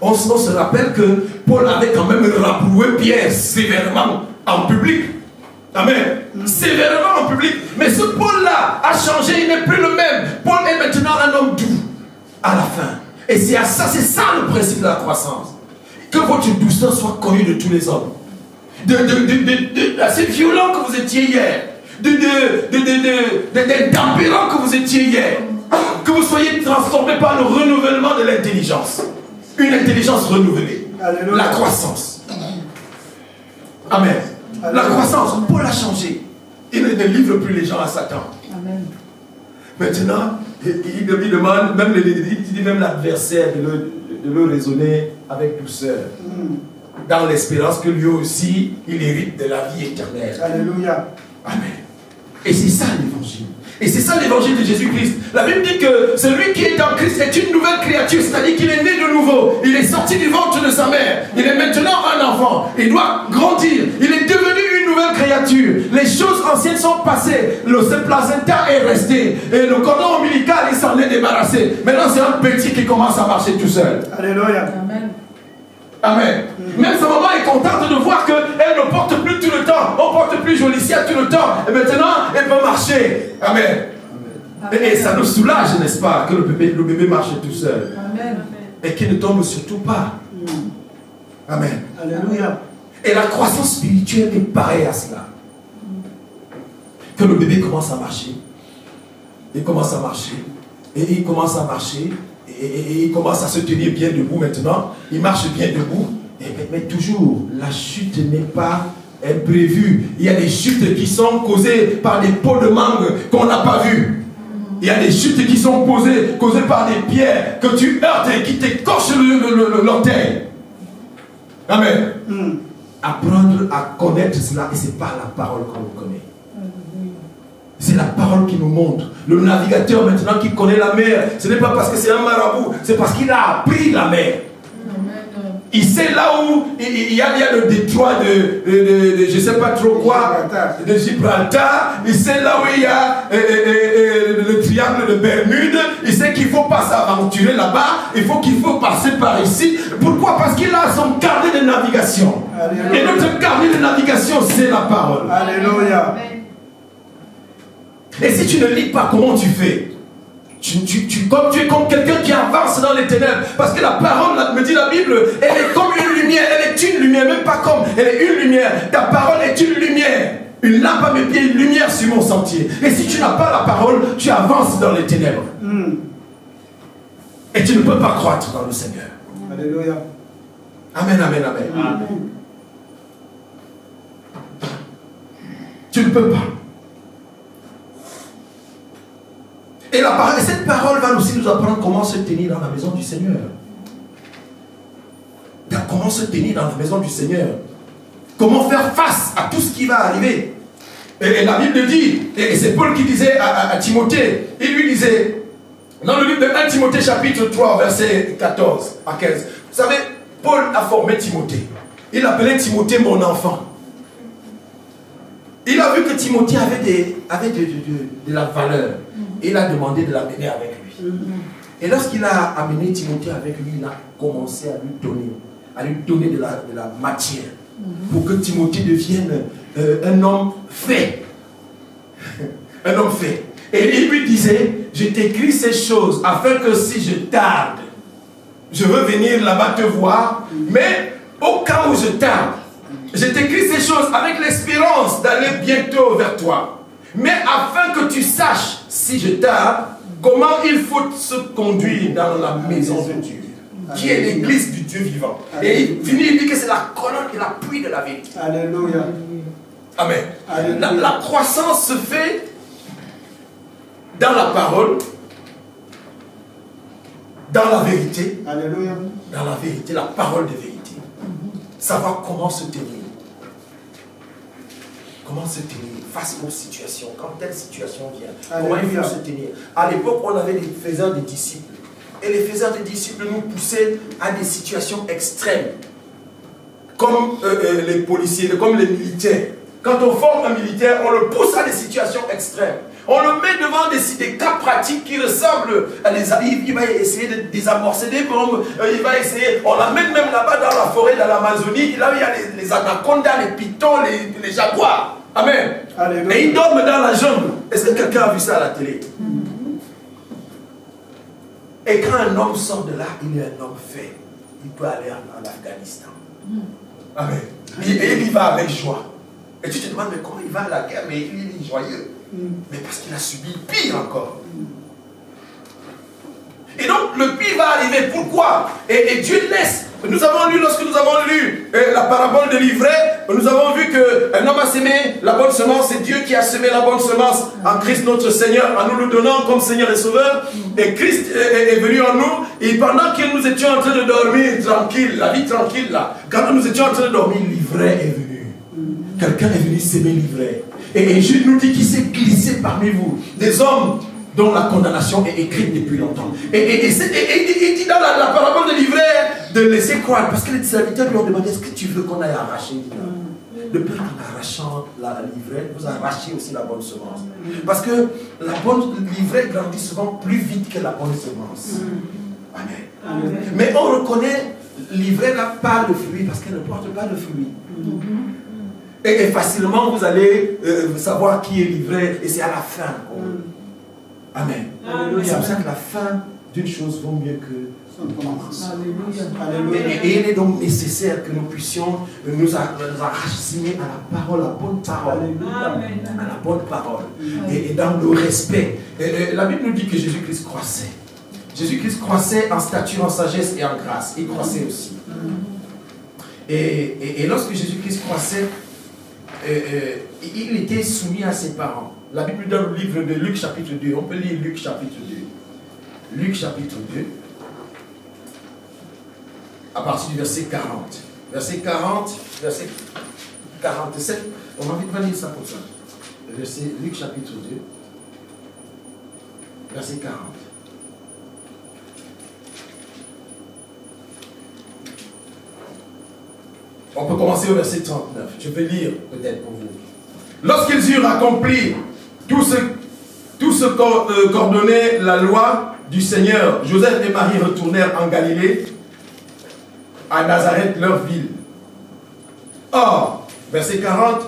S1: On se rappelle que Paul avait quand même rabroué Pierre sévèrement en public. Amen. Sévèrement en public. Mais ce Paul-là a changé, il n'est plus le même. Paul est maintenant un homme doux à la fin. Et c'est ça le principe de la croissance. Que votre douceur soit connue de tous les hommes. assez violent que vous étiez hier, d'intempérant que vous étiez hier, que vous soyez transformé par le renouvellement de l'intelligence. Une intelligence renouvelée. Alléluia. La croissance. Amen. Alléluia. La croissance, Paul a changé. Il ne livre plus les gens à Satan. Amen. Maintenant, il demande, il dit même l'adversaire de le raisonner avec douceur. Dans l'espérance que lui aussi, il hérite de la vie éternelle. Alléluia. Amen. Et c'est ça l'évangile. Et c'est ça l'évangile de Jésus-Christ. La Bible dit que celui qui est en Christ est une nouvelle créature, c'est-à-dire qu'il est né de nouveau. Il est sorti du ventre de sa mère. Il est maintenant un enfant. Il doit grandir. Il est devenu une nouvelle créature. Les choses anciennes sont passées. Le placenta est resté. Et le cordon ombilical, il s'en est débarrassé. Maintenant, c'est un petit qui commence à marcher tout seul. Alléluia. Amen. Amen. Même sa maman est contente de voir qu'elle ne porte plus tout le temps. On porte plus Jolicia tout le temps. Et maintenant, elle peut marcher. Amen. Amen. Et ça nous soulage, n'est-ce pas, que le bébé marche tout seul. Amen. Et qu'il ne tombe surtout pas. Amen. Alléluia. Et la croissance spirituelle est pareille à cela. Que le bébé commence à marcher. Il commence à marcher. Et il commence à marcher. Et il commence à se tenir bien debout maintenant. Il marche bien debout. Mais toujours, la chute n'est pas imprévue. Il y a des chutes qui sont causées par des pots de mangue qu'on n'a pas vues. Il y a des chutes qui sont causées par des pierres que tu heurtes et qui t'écorchent l'orteil. Amen. Apprendre à connaître cela, et c'est par la parole qu'on le connaît. C'est la parole qui nous montre. Le navigateur maintenant qui connaît la mer, ce n'est pas parce que c'est un marabout, c'est parce qu'il a appris la mer. Il sait là où il y a le détroit de je ne sais pas trop quoi, de Gibraltar. Il sait là où il y a le triangle de Bermude. Il sait qu'il ne faut pas s'aventurer là-bas. Il faut passer par ici. Pourquoi? Parce qu'il a son carnet de navigation. Alléluia. Et notre carnet de navigation, c'est la parole. Alléluia. Et si tu ne lis pas, comment tu fais? Tu es comme quelqu'un qui avance dans les ténèbres. Parce que la parole, me dit la Bible, elle est comme une lumière. Elle est une lumière, même pas comme. Elle est une lumière. Ta parole est une lumière. Une lampe à mes pieds, une lumière sur mon sentier. Et si tu n'as pas la parole, tu avances dans les ténèbres. Et tu ne peux pas croître dans le Seigneur. Alléluia. Amen, amen, amen. Amen. Tu ne peux pas. Et cette parole va aussi nous apprendre comment se tenir dans la maison du Seigneur. Comment se tenir dans la maison du Seigneur. Comment faire face à tout ce qui va arriver. Et la Bible dit, et c'est Paul qui disait à Timothée, il lui disait, dans le livre de 1 Timothée chapitre 3, verset 14 à 15, vous savez, Paul a formé Timothée. Il appelait Timothée mon enfant. Il a vu que Timothée avait de la valeur. Il a demandé de l'amener avec lui. Et lorsqu'il a amené Timothée avec lui, il a commencé à lui donner de la matière pour que Timothée devienne un homme fait. Un homme fait. Et il lui disait, je t'écris ces choses afin que si je tarde, je veux venir là-bas te voir, mais au cas où je tarde, je t'écris ces choses avec l'espérance d'aller bientôt vers toi. Mais afin que tu saches, si je tarde, comment il faut se conduire dans la maison de Dieu, qui est l'église du Dieu vivant. Et il finit, il dit que c'est la colonne et l'appui de la vérité. Alléluia. Amen. Alléluia. La croissance se fait dans la parole, dans la vérité. Alléluia. Dans la vérité, la parole de vérité. Savoir comment se tenir. Comment se tenir face aux situations, quand telle situation vient. Comment il faut se tenir. À l'époque, on avait les faiseurs des disciples. Et les faiseurs des disciples nous poussaient à des situations extrêmes. Comme les policiers, comme les militaires. Quand on forme un militaire, on le pousse à des situations extrêmes. On le met devant des cas pratiques qui ressemblent à des... Il va essayer de désamorcer des bombes. Il va essayer... On l'amène même là-bas dans la forêt, dans l'Amazonie. Là, il y a les anacondas, les pitons, les jaguars. Amen. Alléluia. Et ils dorment dans la jungle. Est-ce que quelqu'un a vu ça à la télé? Et quand un homme sort de là, il est un homme fait. Il peut aller en Afghanistan. Amen. Et il y va avec joie. Et tu te demandes, mais comment il va à la guerre, mais il est joyeux. Mais parce qu'il a subi pire encore. Et donc, le pire va arriver. Pourquoi? Et Dieu laisse. Nous avons lu, lorsque nous avons lu la parabole de l'ivraie, nous avons vu qu'un homme a semé la bonne semence. C'est Dieu qui a semé la bonne semence en Christ notre Seigneur, en nous le donnant comme Seigneur et Sauveur. Et Christ est venu en nous. Et pendant que nous étions en train de dormir tranquille, la vie tranquille là, quand nous étions en train de dormir, l'ivraie est venu. Quelqu'un est venu s'aimer l'ivraie. Et Jude nous dit qu'il s'est glissé parmi vous. Des hommes dont la condamnation est écrite depuis longtemps. Et il dit dans la parabole de l'ivraie de laisser croire. Parce que les serviteurs lui ont demandé, est-ce que tu veux qu'on aille arracher? De peur qu'en arrachant l'ivraie, vous arrachez aussi la bonne semence. Parce que l'ivraie grandit souvent plus vite que la bonne semence. Amen. Mais on reconnaît l'ivraie n'a pas de fruit parce qu'elle ne porte pas de fruit. Et facilement vous allez savoir qui est l'ivraie et c'est à la fin. Amen. C'est pour ça que la fin d'une chose vaut mieux que son commencement. Et il est donc nécessaire que nous puissions nous enraciner à la parole, à la bonne parole. À la bonne parole. Et dans le respect. La Bible nous dit que Jésus-Christ croissait. Jésus-Christ croissait en stature, en sagesse et en grâce. Il croissait aussi. Et lorsque Jésus-Christ croissait, il était soumis à ses parents. La Bible dans le livre de Luc chapitre 2. On peut lire Luc chapitre 2. Luc chapitre 2. À partir du verset 40. Verset 40, verset 47. On va lire ça comme ça. Luc chapitre 2. Verset 40. On peut commencer au verset 39. Je vais lire peut-être pour vous. Lorsqu'ils eurent accompli tout ce qu'ordonnait la loi du Seigneur, Joseph et Marie retournèrent en Galilée, à Nazareth, leur ville. Or, verset 40,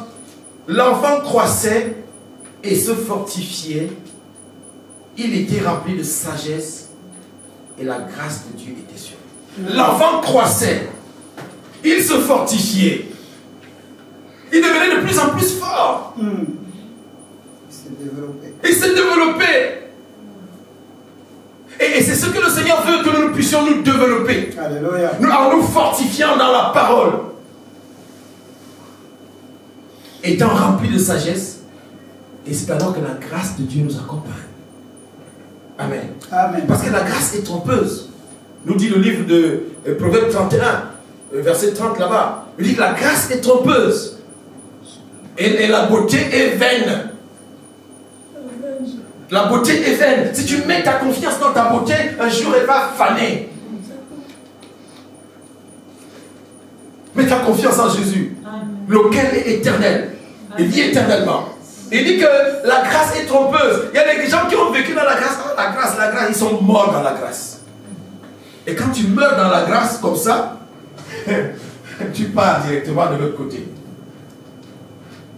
S1: l'enfant croissait et se fortifiait. Il était rempli de sagesse et la grâce de Dieu était sur lui. L'enfant croissait. Il se fortifiait. Il devenait de plus en plus fort. Il s'est développé. Et c'est ce que le Seigneur veut que nous puissions nous développer. Alléluia. En nous fortifiant dans la parole. Étant remplis de sagesse. Et c'est alors que la grâce de Dieu nous accompagne. Amen. Amen. Parce que la grâce est trompeuse. Nous dit le livre de Proverbe 31. Verset 30 là-bas, il dit que la grâce est trompeuse et la beauté est vaine. La beauté est vaine. Si tu mets ta confiance dans ta beauté, un jour elle va faner. Mets ta confiance en Jésus, lequel est éternel. Il vit éternellement. Il dit que la grâce est trompeuse. Il y a des gens qui ont vécu dans la grâce. La grâce, ils sont morts dans la grâce. Et quand tu meurs dans la grâce comme ça, tu pars directement de l'autre côté.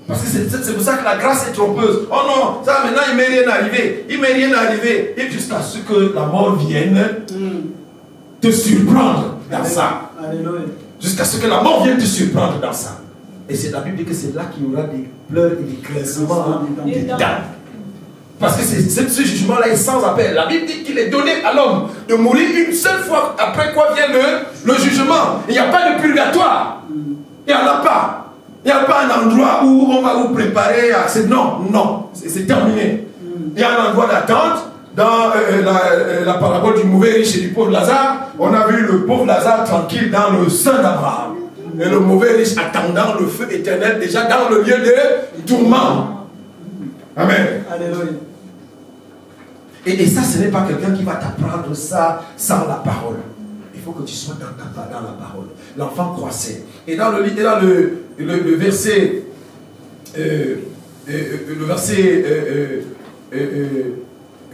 S1: Parce que c'est pour ça que la grâce est trompeuse. Oh non, ça maintenant il m'est rien arrivé. Il m'est rien arrivé. Et jusqu'à ce que la mort vienne te surprendre dans ça. Jusqu'à ce que la mort vienne te surprendre dans ça. Et c'est la Bible dit que c'est là qu'il y aura des pleurs et des craissements des dents. Parce que ce jugement-là est sans appel. La Bible dit qu'il est donné à l'homme de mourir une seule fois, après quoi vient le jugement. Il n'y a pas de purgatoire. Il n'y en a pas. Il n'y a pas un endroit où on va vous préparer à... Non, c'est terminé. Il y a un endroit d'attente. Dans la parabole du mauvais riche et du pauvre Lazare, on a vu le pauvre Lazare tranquille dans le sein d'Abraham. Et le mauvais riche attendant le feu éternel déjà dans le lieu de tourment. Amen. Alléluia. Et ça, ce n'est pas quelqu'un qui va t'apprendre ça sans la parole. Il faut que tu sois dans la parole. L'enfant croissait. Et dans le verset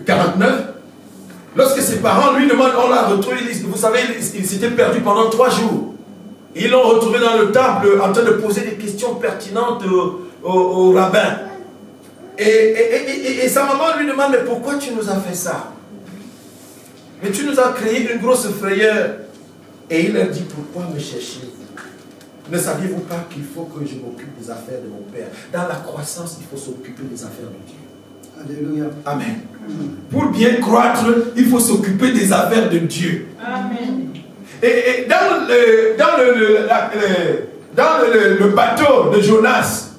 S1: 49, lorsque ses parents lui demandent, on l'a retrouvé, vous savez, il s'était perdu pendant 3 jours. Ils l'ont retrouvé dans le temple en train de poser des questions pertinentes au rabbin. Et sa maman lui demande, mais pourquoi tu nous as fait ça? Mais tu nous as créé une grosse frayeur. Et il leur dit, pourquoi me cherchez-vous? Ne saviez-vous pas qu'il faut que je m'occupe des affaires de mon Père? Dans la croissance, il faut s'occuper des affaires de Dieu.
S2: Alléluia.
S1: Amen. Pour bien croître, il faut s'occuper des affaires de Dieu.
S3: Amen.
S1: Et dans le bateau de Jonas,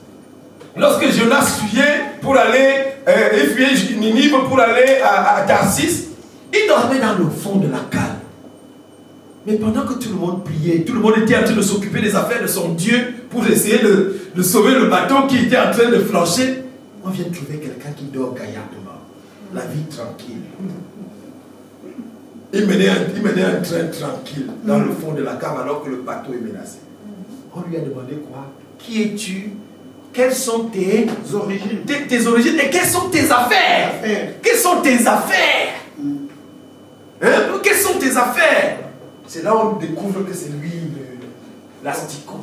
S1: lorsque Jonas fuyait pour aller, il fuyait Ninive pour aller à Tarsis, il dormait dans le fond de la cale. Mais pendant que tout le monde priait, tout le monde était en train de s'occuper des affaires de son Dieu pour essayer de sauver le bateau qui était en train de flancher, on vient de trouver quelqu'un qui dort gaillardement, la vie tranquille. Il menait un train tranquille dans le fond de la cave alors que le bateau est menacé. On lui a demandé quoi? Qui es-tu? Quelles sont tes origines? Tes origines et quelles sont tes affaires? Quelles sont tes affaires? Quelles sont tes affaires? C'est là où on découvre que c'est lui l'asticot.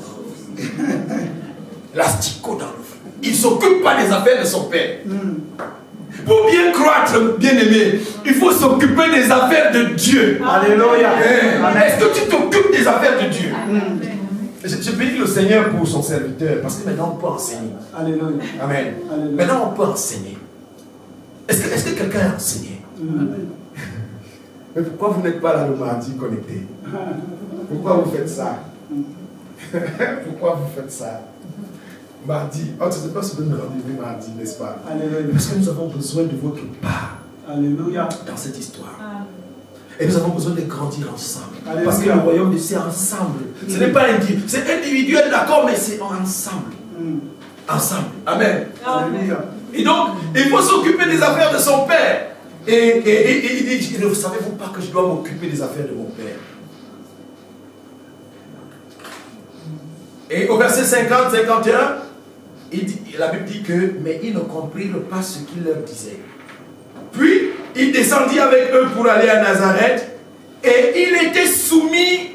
S1: L'asticot dans le fond. Il ne s'occupe pas des affaires de son père. Pour bien croître, bien-aimé, il faut s'occuper des affaires de Dieu.
S2: Alléluia.
S1: Est-ce que tu t'occupes des affaires de Dieu? Je bénis le Seigneur pour son serviteur, parce que maintenant on peut enseigner.
S2: Alléluia.
S1: Amen.
S2: Alléluia.
S1: Maintenant on peut enseigner. Est-ce que quelqu'un a enseigné? Mais pourquoi vous n'êtes pas là le mardi connecté? Pourquoi vous faites ça? Pourquoi vous faites ça? Mardi, tu ne sais pas ce que nous rendez-vous mardi, n'est-ce pas?
S2: Alléluia.
S1: Parce que nous avons besoin de votre part.
S2: Alléluia.
S1: Dans cette histoire. Et nous avons besoin de grandir ensemble.
S2: Alléluia.
S1: Parce que le royaume de Dieu, c'est ensemble. Ce n'est pas individuel. C'est individuel, d'accord, mais c'est ensemble. Ensemble. Amen.
S2: Alléluia.
S1: Et donc, il faut s'occuper des affaires de son père. Et il dit, ne savez-vous pas que je dois m'occuper des affaires de mon père? Et au verset 50-51, la Bible dit que, mais ils ne comprirent pas ce qu'il leur disait. Puis, il descendit avec eux pour aller à Nazareth, et il était soumis.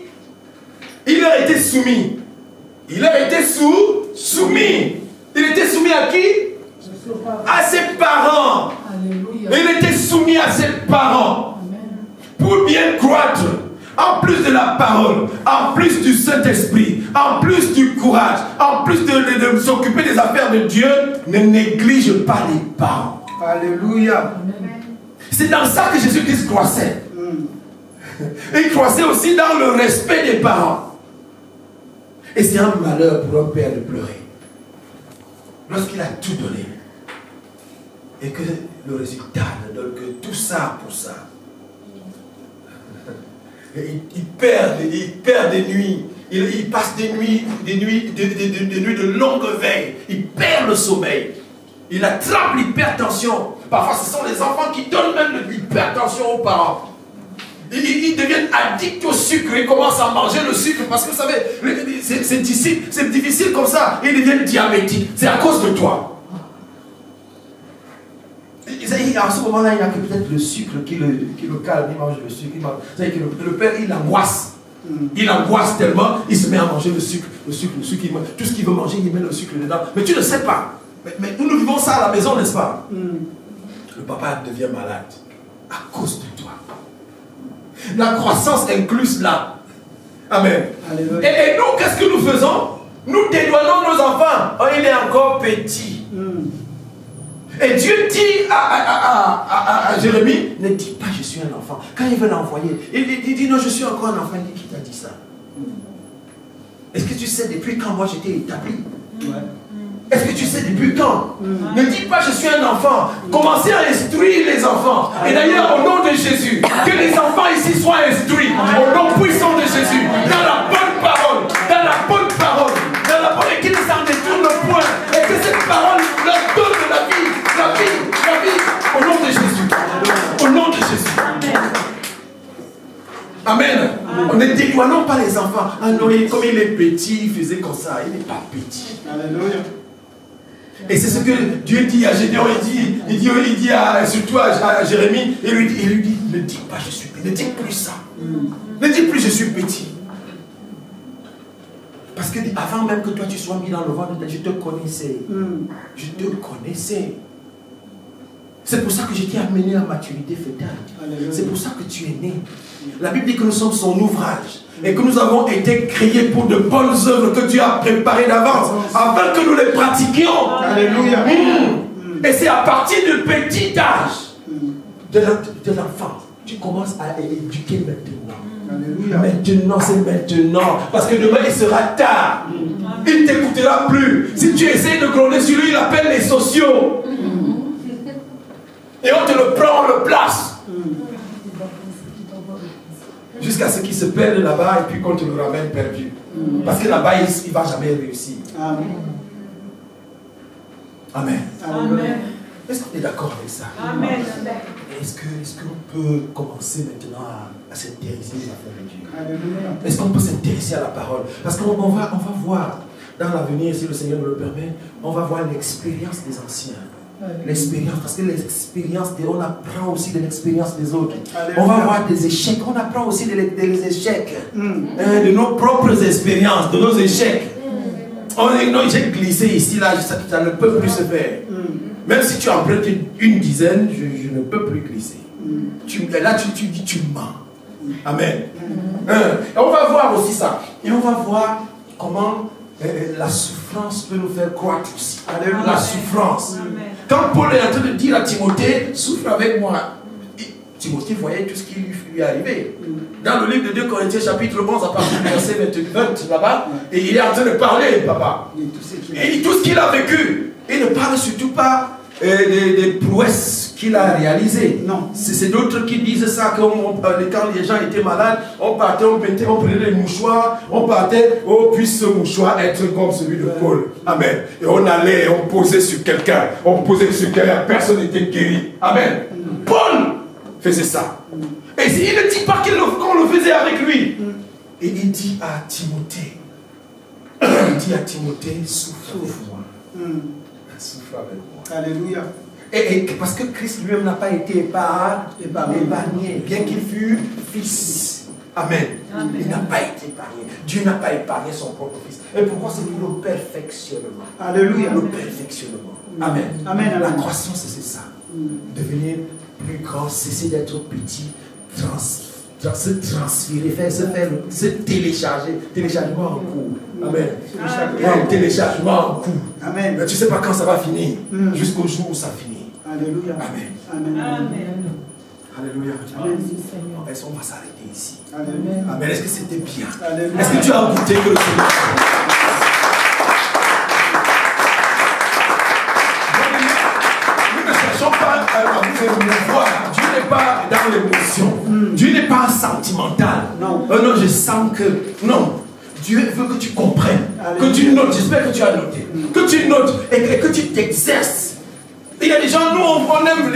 S1: Il leur était soumis. Il leur était soumis. Il était soumis à qui? À ses parents.
S3: Alléluia.
S1: Il était soumis à ses parents. Pour bien croître. En plus de la parole, en plus du Saint-Esprit, en plus du courage, en plus de s'occuper des affaires de Dieu, ne néglige pas les parents.
S2: Alléluia.
S1: C'est dans ça que Jésus-Christ croissait. Il croissait aussi dans le respect des parents. Et c'est un malheur pour un père de pleurer. Lorsqu'il a tout donné. Et que le résultat ne donne que tout ça pour ça. Il perd des nuits. Il passe des nuits de longue veille. Il perd le sommeil. Il attrape l'hypertension. Parfois, ce sont les enfants qui donnent même l'hypertension aux parents. Ils deviennent addicts au sucre. Ils commencent à manger le sucre parce que vous savez, c'est difficile comme ça. Ils deviennent diabétiques. C'est à cause de toi. À ce moment-là, il n'y a que peut-être le sucre qui le calme. Il mange le sucre. Le père, il angoisse. Il angoisse tellement, il se met à manger le sucre. Tout ce qu'il veut manger, il met le sucre dedans. Mais tu ne sais pas. Mais nous vivons ça à la maison, n'est-ce pas? Le papa devient malade à cause de toi. La croissance inclut cela. Amen. Et nous, qu'est-ce que nous faisons? Nous dédouanons nos enfants. Oh, il est encore petit. Et Dieu dit à Jérémie, ne dis pas je suis un enfant. Quand il veut l'envoyer, il dit non, je suis encore un enfant. Il dit, qui t'a dit ça? Est-ce que tu sais depuis quand moi j'étais établi? Est-ce que tu sais depuis quand? Ne dis pas je suis un enfant. Commencez à instruire les enfants. Et d'ailleurs, au nom de Jésus, que les enfants ici soient instruits. Au nom puissant de Jésus. Dans la bonne parole. Dans la bonne parole. Dans la bonne, et qu'ils ne s'en détournent point. Et que cette parole leur donne de la vie. La vie. La vie. Au nom de Jésus. Au nom de Jésus. Amen. On ne dédouanons pas les enfants. Ah non, comme il est petit, il faisait comme ça. Il n'est pas petit.
S2: Alléluia.
S1: Et c'est ce que Dieu dit à Gédéon, il dit surtout à Jérémie, il lui dit, ne dis pas je suis petit, ne dis plus ça. Ne dis plus je suis petit. Parce que avant même que toi tu sois mis dans le ventre, je te connaissais. Je te connaissais. C'est pour ça que je t'ai amené à maturité fœtale. C'est pour ça que tu es né. La Bible dit que nous sommes son ouvrage et que nous avons été créés pour de bonnes œuvres que Dieu a préparées d'avance afin que nous les pratiquions.
S2: Alléluia.
S1: Et c'est à partir du petit âge de l'enfant. Tu commences à éduquer maintenant.
S2: Alléluia.
S1: Maintenant, c'est maintenant. Parce que demain, il sera tard. Il ne t'écoutera plus. Si tu essaies de gronder sur lui, il appelle les sociaux. Et on te le prend, on le place. Jusqu'à ce qu'il se perde là-bas et puis qu'on te le ramène perdu. Parce que là-bas, il ne va jamais réussir.
S2: Amen.
S1: Amen.
S2: Amen.
S1: Est-ce qu'on est d'accord avec ça?
S3: Amen.
S1: Est-ce qu'on peut commencer maintenant à s'intéresser aux affaires de Dieu?
S2: Alléluia.
S1: Est-ce qu'on peut s'intéresser à la parole? Parce qu'on va voir dans l'avenir, si le Seigneur nous le permet, on va voir l'expérience des anciens. L'expérience, parce que l'expérience, on apprend aussi de l'expérience des autres. On va voir des échecs, on apprend aussi des échecs, de nos propres expériences, de nos échecs. Non, j'ai glissé ici, là, ça ne peut plus se faire. Même si tu empruntes une dizaine, je ne peux plus glisser. Là, tu dis, tu mens. Amen. Et on va voir aussi ça. Et on va voir comment la souffrance peut nous faire croître aussi. Alléluia. La souffrance. Amen. Quand Paul est en train de dire à Timothée, souffre avec moi. Timothée voyait tout ce qui lui est arrivé. Dans le livre de 2 Corinthiens, chapitre 11, à partir du verset 20 là-bas, et il est en train de parler, papa. Et il dit tout ce qu'il a vécu. Il ne parle surtout pas des prouesses qu'il a réalisées. Non. C'est d'autres qui disent ça, quand les gens étaient malades, on partait, on prenait les mouchoirs, on partait, puisse ce mouchoir être comme celui de Paul. Amen. Et on allait, on posait sur quelqu'un, personne n'était guéri. Amen. Paul faisait ça. Et il ne dit pas qu'on le faisait avec lui. Et il dit à Timothée, souffre avec moi. Souffre avec moi.
S2: Alléluia.
S1: Et parce que Christ lui-même n'a pas été épargné, bien qu'il fût fils. Amen. Il n'a pas été épargné. Dieu n'a pas épargné son propre fils. Et pourquoi? C'est pour le perfectionnement. Alléluia. Le perfectionnement. Amen. Amen. La croissance, c'est ça. Devenir plus grand, cesser d'être petit, se transférer, se télécharger. Téléchargement en cours. Amen. Téléchargement en cours. Amen. Mais tu ne sais pas quand ça va finir. Jusqu'au jour où ça finit. Alléluia. Amen. Amen. Alléluia. Amen. Est-ce qu'on va s'arrêter ici? Amen. Amen. Est-ce que c'était bien? Alléluia. Est-ce que tu as goûté que le Seigneur... Nous ne cherchons pas à vous émouvoir. Dieu n'est pas dans l'émotion. Dieu n'est pas sentimental. Non. Non, je sens que... Non. Dieu veut que tu comprennes, que tu notes. J'espère que tu as noté. Que tu notes et que tu t'exerces. Il y a des gens, nous on aime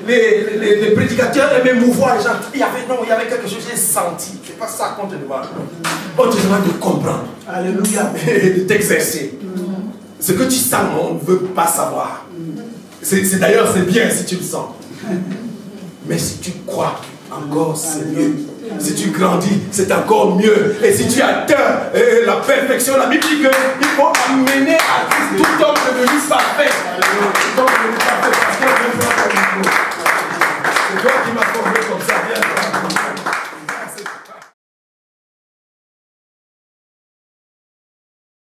S1: les prédicateurs aimer mouvoir les gens. Il y avait quelque chose, j'ai senti. C'est pas ça qu'on te demande. On te demande de comprendre. Alléluia. Et de t'exercer. Ce que tu sens, on ne veut pas savoir. D'ailleurs, c'est bien si tu le sens. Mais si tu crois, encore c'est mieux. Si tu grandis, c'est encore mieux. Et si tu atteins la perfection, la Bible dit qu'il faut amener à Christ tout homme devenu parfait. Tout homme devenu parfait parce qu'on veut voir comme il faut.